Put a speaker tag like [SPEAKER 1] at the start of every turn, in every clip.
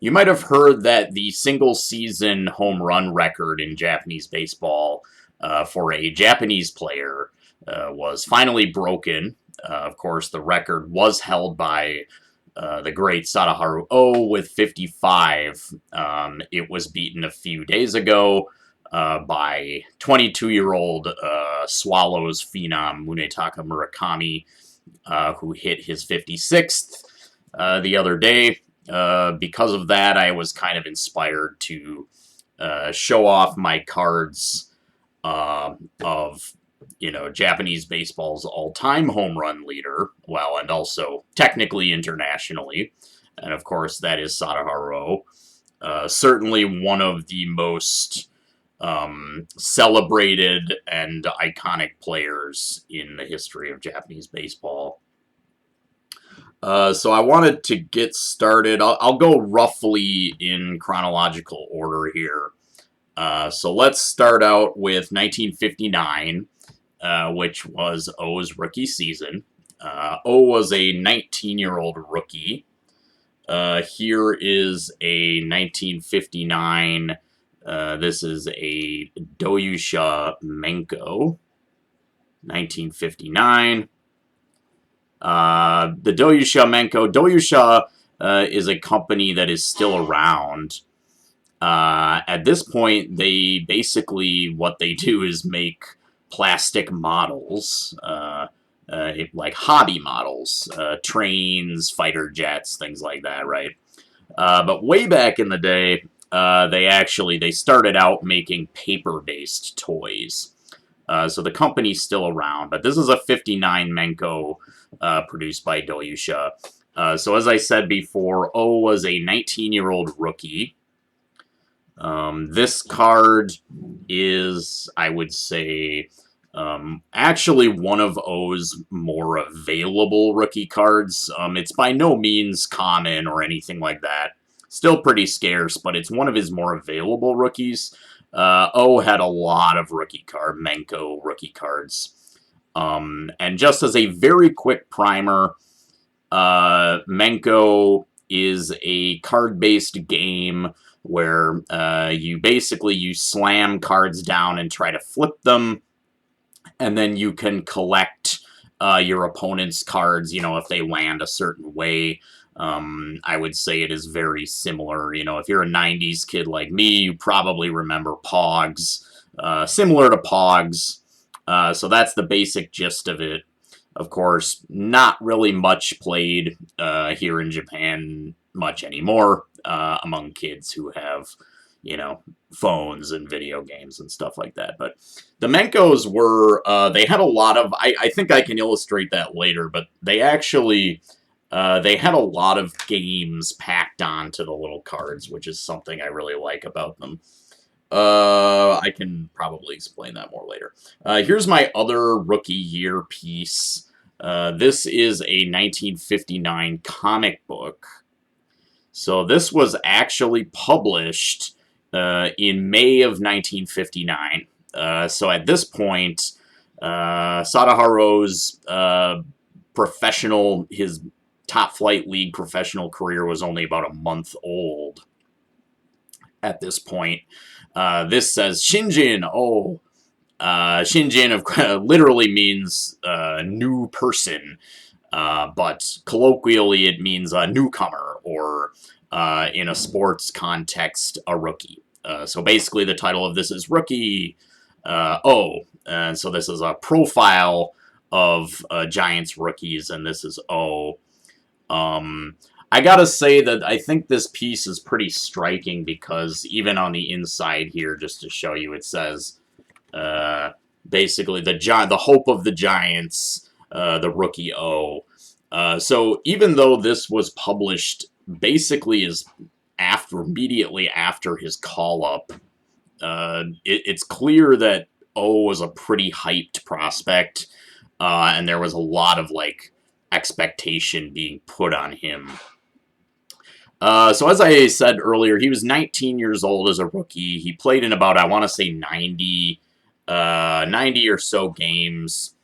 [SPEAKER 1] You might have heard that the single season home run record in Japanese baseball for a Japanese player was finally broken. Of course, the record was held by the great Sadaharu with 55. It was beaten a few days ago by 22-year-old Swallows phenom Munetaka Murakami, who hit his 56th the other day. Because of that, I was kind of inspired to show off my cards of Japanese baseball's all-time home run leader, well, and also technically internationally, and of course that is Sadaharu. Certainly one of the most celebrated and iconic players in the history of Japanese baseball. So I wanted to get started. I'll go roughly in chronological order here. So let's start out with 1959, which was O's rookie season. O was a 19-year-old rookie. Here is a 1959. This is a Doyusha Menko. 1959. The Doyusha Menko. Doyusha is a company that is still around. At this point, they basically, what they do is make plastic models, like hobby models, trains, fighter jets, things like that, right? But way back in the day, they started out making paper-based toys. So the company's still around, but this is a 59 Menko produced by Doyusha. So as I said before, O was a 19-year-old rookie. This card is, I would say, actually one of O's more available rookie cards. It's by no means common or anything like that. Still pretty scarce, but it's one of his more available rookies. O had a lot of Menko rookie cards. And just as a very quick primer, Menko is a card-based game where you slam cards down and try to flip them, and then you can collect your opponent's cards, if they land a certain way. I would say it is very similar. If you're a 90s kid like me, you probably remember Pogs, similar to Pogs. So that's the basic gist of it. Of course, not really much played here in Japan much anymore among kids who have, phones and video games and stuff like that. But the Menkos were, they had a lot of, I think I can illustrate that later, but they actually, they had a lot of games packed onto the little cards, which is something I really like about them. I can probably explain that more later. Here's my other rookie year piece. This is a 1959 comic book. So this was actually published in May of 1959. So at this point, Sadaharu's his top flight league professional career was only about a month old at this point. This says Shinjin. Shinjin literally means new person, but colloquially it means a newcomer, or in a sports context, a rookie. So basically the title of this is Rookie O. And so this is a profile of Giants rookies, and this is O. I gotta say that I think this piece is pretty striking because even on the inside here, just to show you, it says basically the hope of the Giants, the rookie O. So even though this was published basically immediately after his call up, it's clear that O was a pretty hyped prospect, and there was a lot of expectation being put on him. So as I said earlier, he was 19 years old as a rookie. He played in about, I want to say 90 or so games.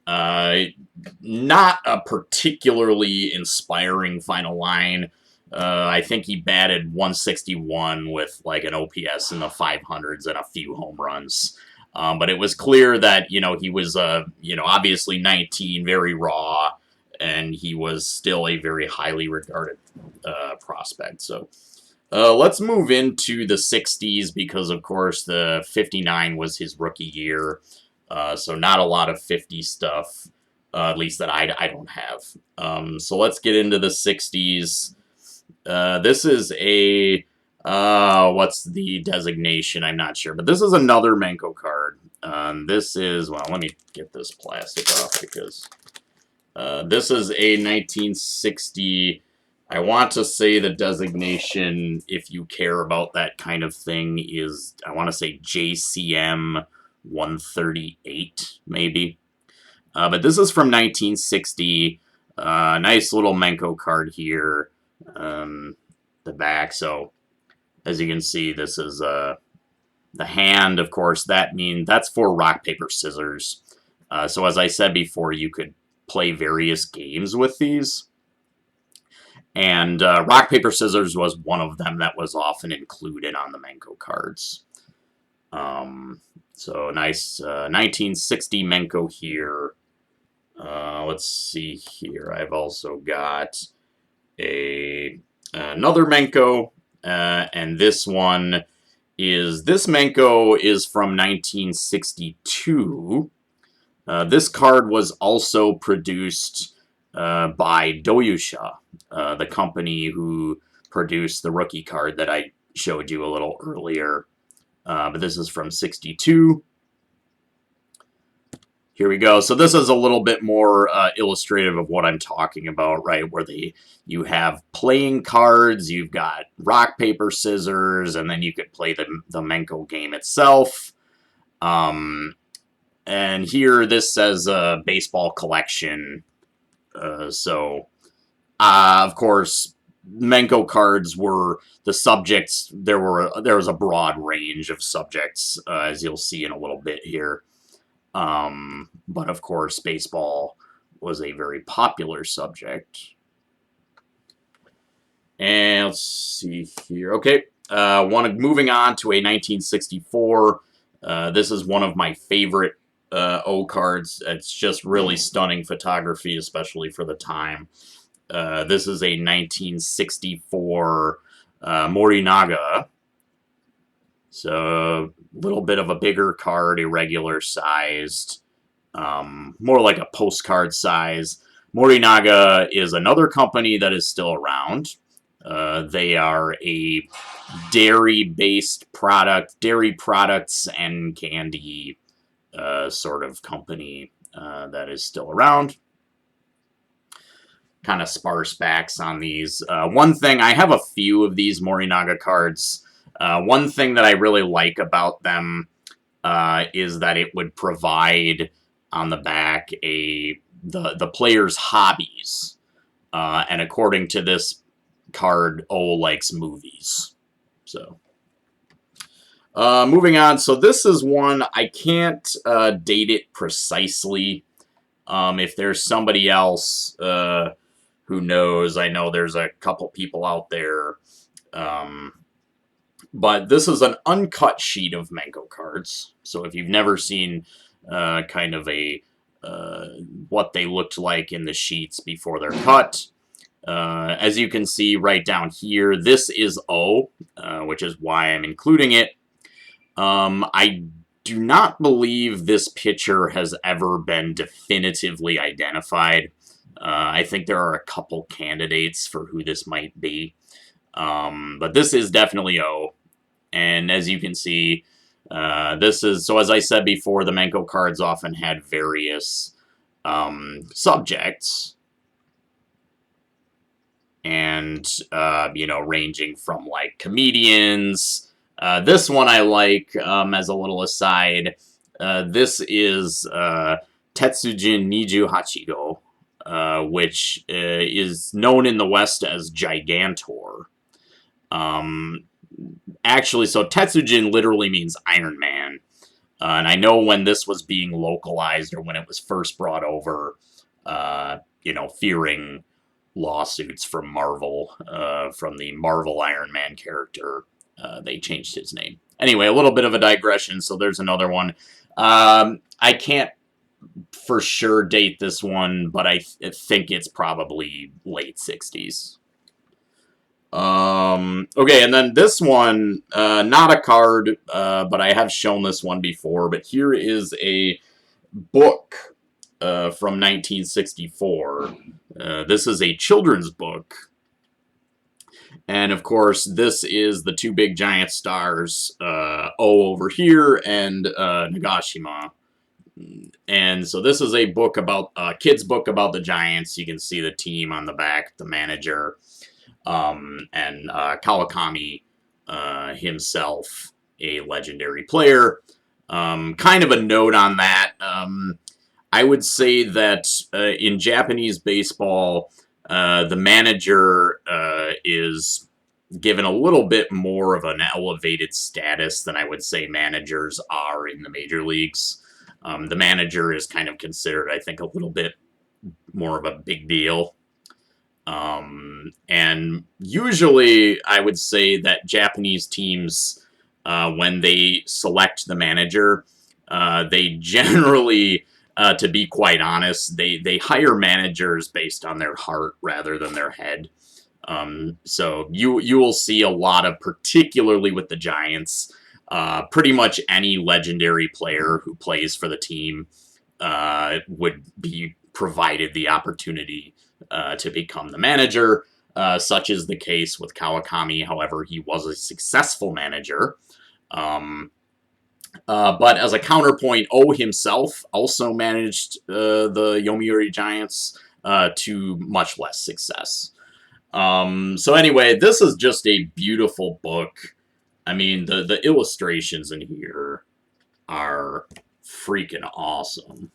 [SPEAKER 1] Not a particularly inspiring final line. I think he batted 161 with like an OPS in the 500s and a few home runs. But it was clear that, he was, obviously 19, very raw, and he was still a very highly regarded prospect. So let's move into the 60s because, of course, the 59 was his rookie year. So not a lot of 50 stuff, at least that I don't have. So let's get into the 60s. This is a, what's the designation? I'm not sure, but this is another Menko card. This is, well, let me get this plastic off because this is a 1960, I want to say the designation, if you care about that kind of thing, is, I want to say JCM 138, maybe. But this is from 1960. Nice little Menko card here. The back. So, as you can see, this is the hand, of course. That's for rock, paper, scissors. So, as I said before, you could play various games with these. And rock, paper, scissors was one of them that was often included on the Menko cards. So, nice 1960 Menko here. Let's see here. I've also got another Menko, and this Menko is from 1962. This card was also produced by Doyusha, the company who produced the rookie card that I showed you a little earlier. But this is from 62. Here we go. So this is a little bit more illustrative of what I'm talking about, right? Where you have playing cards, you've got rock, paper, scissors, and then you could play the Menko game itself. And here this says baseball collection. So, of course, Menko cards were the subjects. There was a broad range of subjects, as you'll see in a little bit here. But of course, baseball was a very popular subject. And let's see here. Okay, moving on to a 1964. This is one of my favorite O cards. It's just really stunning photography, especially for the time. This is a 1964 Morinaga. So, a little bit of a bigger card, irregular sized, more like a postcard size. Morinaga is another company that is still around. They are a dairy-based product, dairy products and candy sort of company that is still around. Kind of sparse backs on these. One thing, I have a few of these Morinaga cards. One thing that I really like about them is that it would provide on the back the player's hobbies. And according to this card, O likes movies. So, moving on. So this is one, I can't date it precisely. If there's somebody else who knows, I know there's a couple people out there. But this is an uncut sheet of Menko cards. So if you've never seen kind of what they looked like in the sheets before they're cut, as you can see right down here, this is O, which is why I'm including it. I do not believe this pitcher has ever been definitively identified. I think there are a couple candidates for who this might be. But this is definitely O. And as you can see, so as I said before, the Menko cards often had various subjects. And, ranging from, like, comedians. This one I like, as a little aside. This is Tetsujin Niju Hachigo, which is known in the West as Gigantor. Actually, so Tetsujin literally means Iron Man. And I know when this was being localized or when it was first brought over, fearing lawsuits from Marvel, from the Marvel Iron Man character. They changed his name. Anyway, a little bit of a digression, so there's another one. I can't for sure date this one, but I think it's probably late 60s. Okay, and then this one, not a card, but I have shown this one before, but here is a book from 1964. This is a children's book. And of course, this is the two big giant stars, O over here and Nagashima. And so this is a book about, kid's book about the Giants. You can see the team on the back, the manager, and Kawakami himself, a legendary player. Kind of a note on that. I would say that in Japanese baseball, the manager is given a little bit more of an elevated status than I would say managers are in the major leagues. The manager is kind of considered, I think, a little bit more of a big deal. And usually I would say that Japanese teams, when they select the manager, they generally, to be quite honest, they hire managers based on their heart rather than their head. So you will see a lot of, particularly with the Giants, pretty much any legendary player who plays for the team would be provided the opportunity to become the manager. Such is the case with Kawakami. However, he was a successful manager. But as a counterpoint, O himself also managed the Yomiuri Giants to much less success. So anyway, this is just a beautiful book. I mean, the illustrations in here are freaking awesome.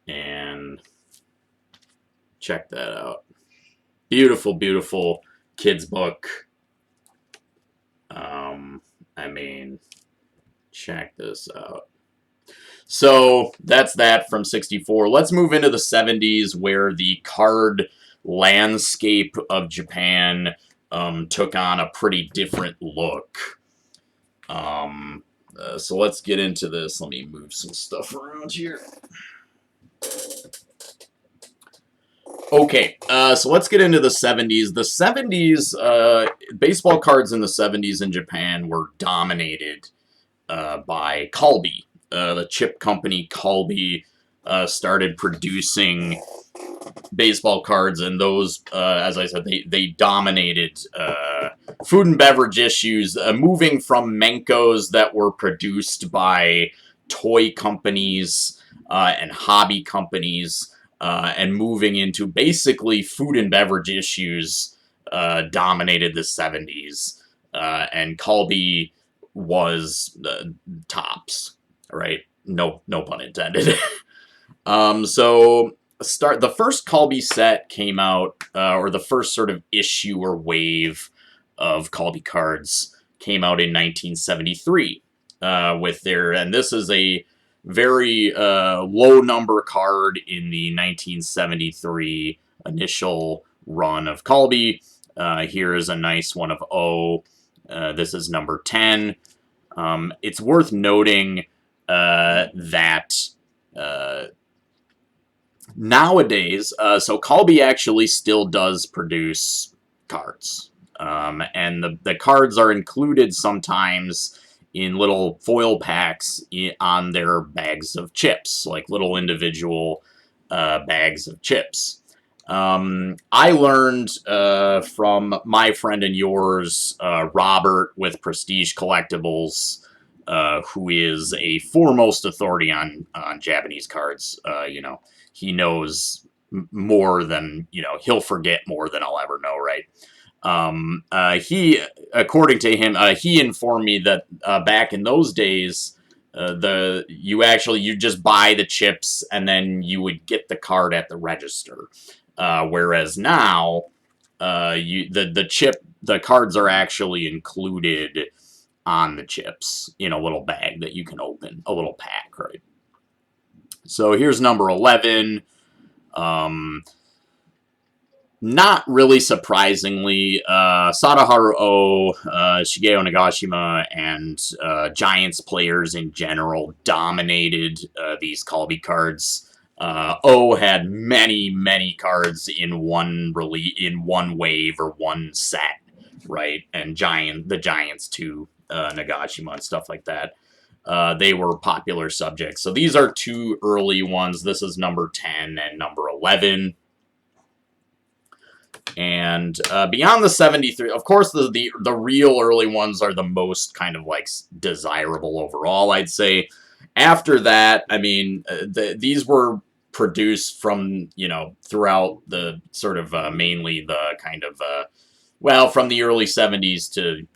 [SPEAKER 1] And check that out. Beautiful, beautiful kids book. I mean, check this out. So that's that from 64. Let's move into the 70s, where the card landscape of Japan took on a pretty different look. So let's get into this. Let me move some stuff around here. Okay, so let's get into the 70s. The 70s, baseball cards in the 70s in Japan were dominated by Calbee. The chip company Calbee started producing baseball cards, and those, as I said, they dominated food and beverage issues, moving from Menkos that were produced by toy companies and hobby companies, and moving into basically food and beverage issues dominated the 70s. And Calbee was the tops, right? No pun intended. So the first Calbee set came out, or the first sort of issue or wave of Calbee cards came out in 1973 with their, and this is a very low number card in the 1973 initial run of Calbee. Here is a nice one of O. This is number 10. It's worth noting that nowadays, so Calbee actually still does produce cards. And the cards are included sometimes in little foil packs on their bags of chips, like little individual bags of chips. I learned from my friend and yours, Robert, with Prestige Collectibles, who is a foremost authority on Japanese cards. He knows more than, he'll forget more than I'll ever know, right? He, according to him, he informed me that back in those days, you just buy the chips and then you would get the card at the register. Whereas now, the cards are actually included on the chips in a little bag that you can open, a little pack, right? So here's number 11. Not really surprisingly, Sadaharu Shigeo Nagashima, and Giants players in general dominated these Colby cards. Had many, many cards in one wave or one set, right? And the Giants too, Nagashima and stuff like that. They were popular subjects. So these are two early ones. This is number 10 and number 11. And beyond the 73, of course, the real early ones are the most kind of like desirable overall, I'd say. After that, I mean, these were produced from, throughout the sort of mainly the kind of, from the early 70s to,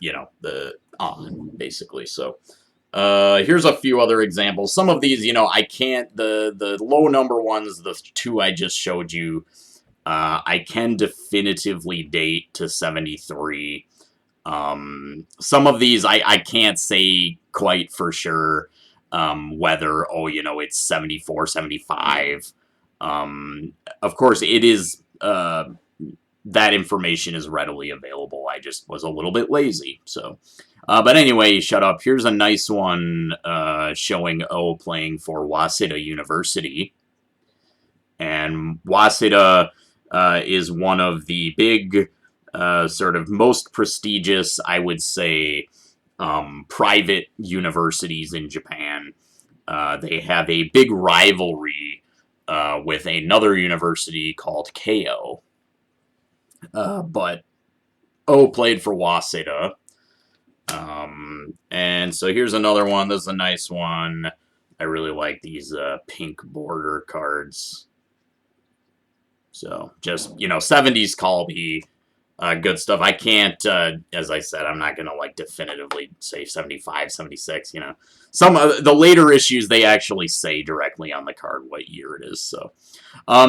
[SPEAKER 1] the on, basically. So here's a few other examples. Some of these, I can't, the low number ones, the two I just showed you, I can definitively date to 73. Some of these I can't say quite for sure whether, it's 74, 75. Of course, it is, that information is readily available. I just was a little bit lazy, so. But anyway, shut up. Here's a nice one showing O playing for Waseda University. And Waseda is one of the big, sort of most prestigious, I would say, private universities in Japan. They have a big rivalry with another university called Keio. But O played for Waseda. And so here's another one. This is a nice one. I really like these pink border cards. So just, 70s Colby, good stuff. I can't, as I said, I'm not going to like definitively say 75, 76, Some of the later issues, they actually say directly on the card what year it is. So,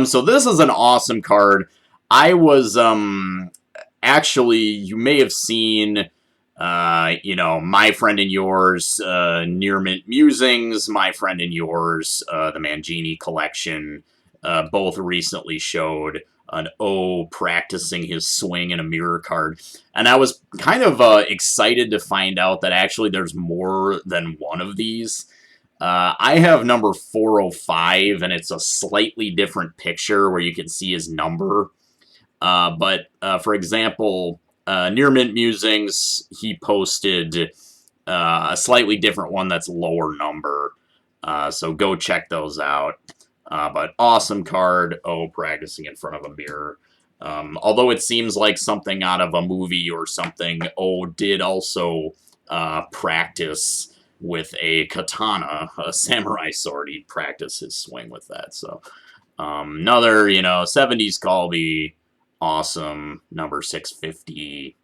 [SPEAKER 1] so this is an awesome card. I was, actually, you may have seen, My Friend and Yours, Near Mint Musings, My Friend and Yours, the Mangini collection, both recently showed an O practicing his swing in a mirror card. And I was kind of excited to find out that actually there's more than one of these. I have number 405, and it's a slightly different picture where you can see his number. But for example, Near Mint Musings, he posted a slightly different one that's lower number. So go check those out. But awesome card, practicing in front of a mirror. Although it seems like something out of a movie or something, did also practice with a katana, a samurai sword. He'd practice his swing with that. So another, 70s Colby, awesome, number 650.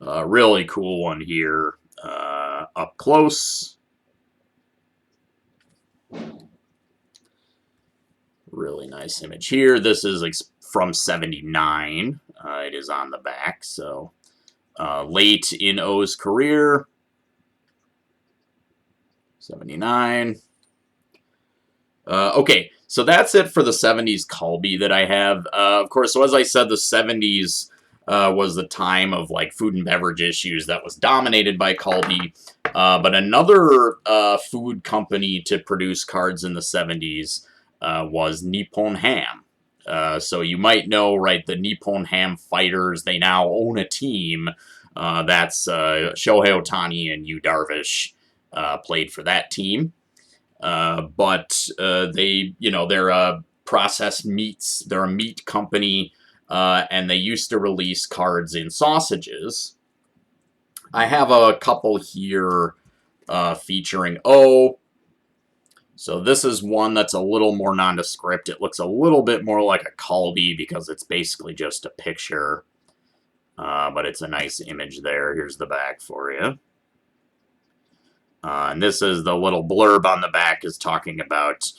[SPEAKER 1] Really cool one here, up close. Really nice image here. This is from 79. It is on the back, so late in O's career. 79. Okay, so that's it for the 70s Colby that I have. Of course, so as I said, the 70s was the time of like food and beverage issues that was dominated by Colby. But another food company to produce cards in the 70s was Nippon Ham. So you might know, right, the Nippon Ham Fighters, they now own a team. That's Shohei Ohtani and Yu Darvish played for that team. But they're processed meats. They're a meat company, and they used to release cards in sausages. I have a couple here featuring O. So this is one that's a little more nondescript. It looks a little bit more like a Colby because it's basically just a picture. But it's a nice image there. Here's the back for you. And this is the little blurb on the back is talking about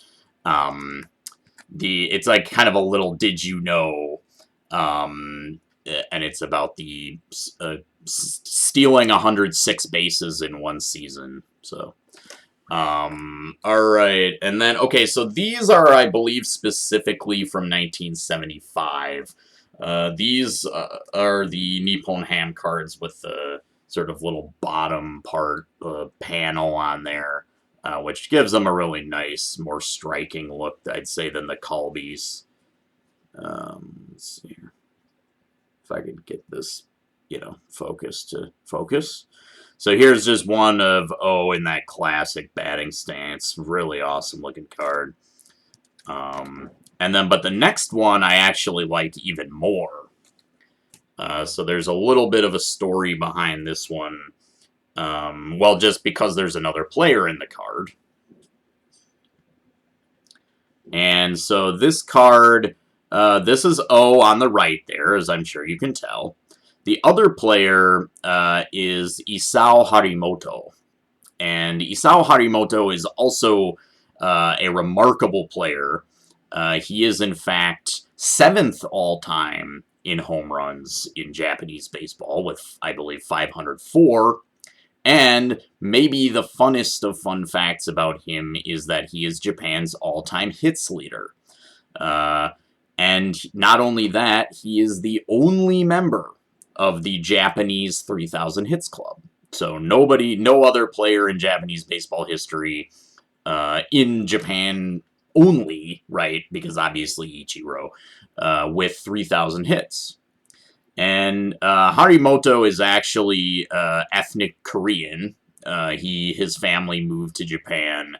[SPEAKER 1] it's like kind of a little did you know, and it's about the stealing 106 bases in one season. So All right, and then, okay, so these are, I believe, specifically from 1975. These are the Nippon Ham cards with the sort of little bottom part panel on there, which gives them a really nice, more striking look, I'd say, than the Colbys. Let's see here. If I could get this, focus to focus. So here's just one of in that classic batting stance. Really awesome looking card. And then, but the next one I actually like even more. So there's a little bit of a story behind this one. Well, just because there's another player in the card. And so this card, this is O on the right there, as I'm sure you can tell. The other player is Isao Harimoto. And Isao Harimoto is also a remarkable player. He is, in fact, 7th all-time in home runs in Japanese baseball with, I believe, 504. And maybe the funnest of fun facts about him is that he is Japan's all-time hits leader. And not only that, he is the only member of the Japanese 3,000 Hits Club. So no other player in Japanese baseball history in Japan only, right, because obviously Ichiro, with 3,000 hits. And Harimoto is actually ethnic Korean. His family moved to Japan,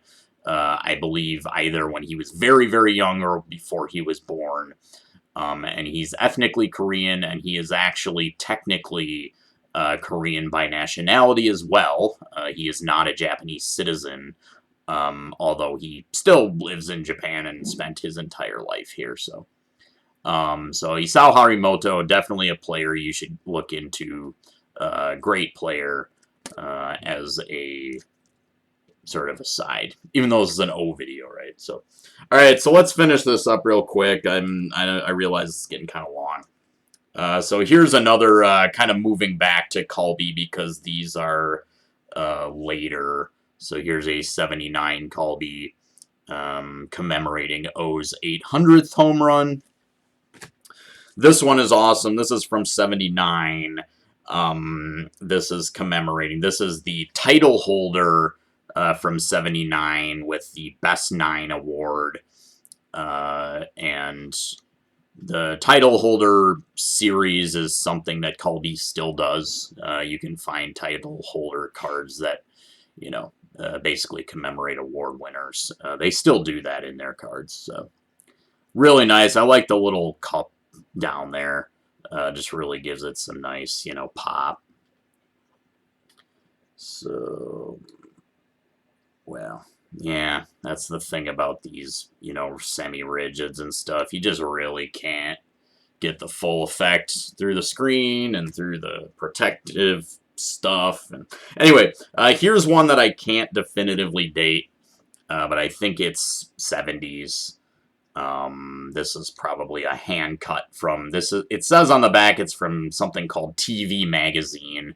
[SPEAKER 1] I believe, either when he was very, very young or before he was born. And he's ethnically Korean, and he is actually technically Korean by nationality as well. He is not a Japanese citizen, although he still lives in Japan and spent his entire life here. So Isao Harimoto, definitely a player you should look into. Great player as a sort of aside, even though this is an O video, right? So, all right, so let's finish this up real quick. I realize it's getting kind of long. So here's another kind of moving back to Colby because these are later. So here's a 79 Colby commemorating O's 800th home run. This one is awesome. This is from 79. This is commemorating. This is the title holder from 79 with the Best 9 award. And the title holder series is something that Colby still does. You can find title holder cards that, basically commemorate award winners. They still do that in their cards. So really nice. I like the little cup down there. Just really gives it some nice, pop. So, well, yeah, that's the thing about these, semi-rigids and stuff. You just really can't get the full effect through the screen and through the protective stuff. And anyway, here's one that I can't definitively date, but I think it's 70s. This is probably a hand cut from this. It says on the back it's from something called TV Magazine,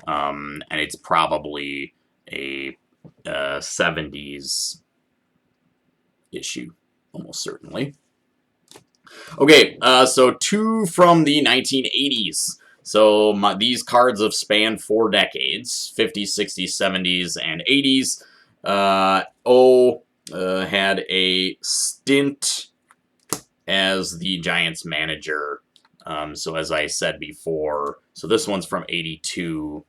[SPEAKER 1] and it's probably a 70s issue, almost certainly. Okay, so 2 from the 1980s. So these cards have spanned 4 decades, 50s, 60s, 70s, and 80s. Had a stint as the Giants manager. So as I said before, so this one's from 82.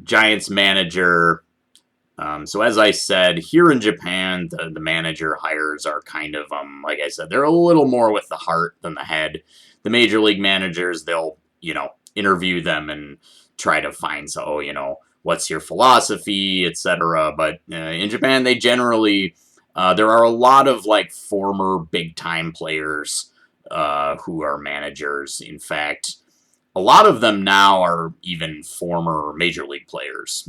[SPEAKER 1] Giants manager. So as I said, here in Japan, the manager hires are kind of, like I said, they're a little more with the heart than the head. The major league managers, they'll, interview them and try to find, what's your philosophy, etc. But in Japan, they generally, there are a lot of former big time players who are managers. In fact, a lot of them now are even former major league players.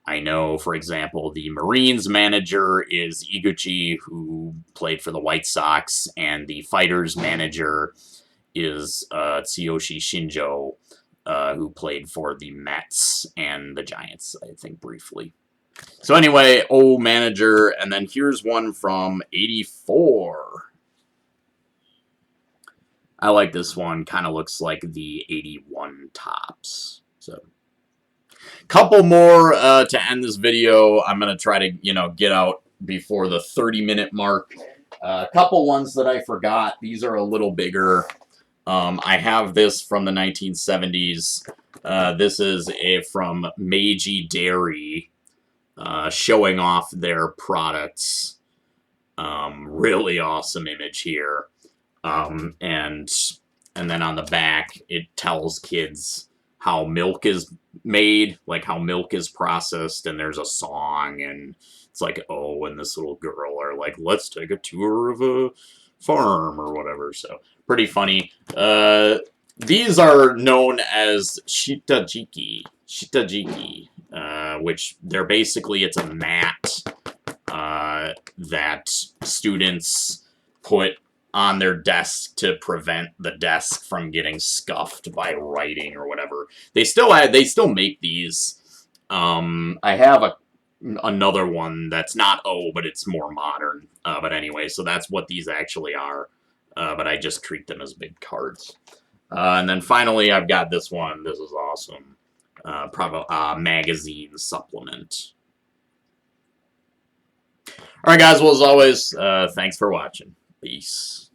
[SPEAKER 1] I know, for example, the Marines manager is Iguchi, who played for the White Sox, and the Fighters manager is Tsuyoshi Shinjo, who played for the Mets and the Giants, I think, briefly. So anyway, manager, and then here's one from 84. I like this one. Kind of looks like the 81 Topps. So, couple more to end this video. I'm going to try to, get out before the 30-minute mark. A couple ones that I forgot. These are a little bigger. I have this from the 1970s. This is from Meiji Dairy, showing off their products. Really awesome image here. And then on the back, it tells kids how milk is made, like how milk is processed, and there's a song, and it's like, and this little girl are like, let's take a tour of a farm or whatever. So pretty funny. These are known as shitajiki, which they're basically, it's a mat that students put on their desk to prevent the desk from getting scuffed by writing or whatever. They still make these. I have another one that's not but it's more modern. But anyway, so that's what these actually are. But I just treat them as big cards. And then finally, I've got this one. This is awesome. Probably magazine supplement. All right, guys. Well, as always, thanks for watching. Peace.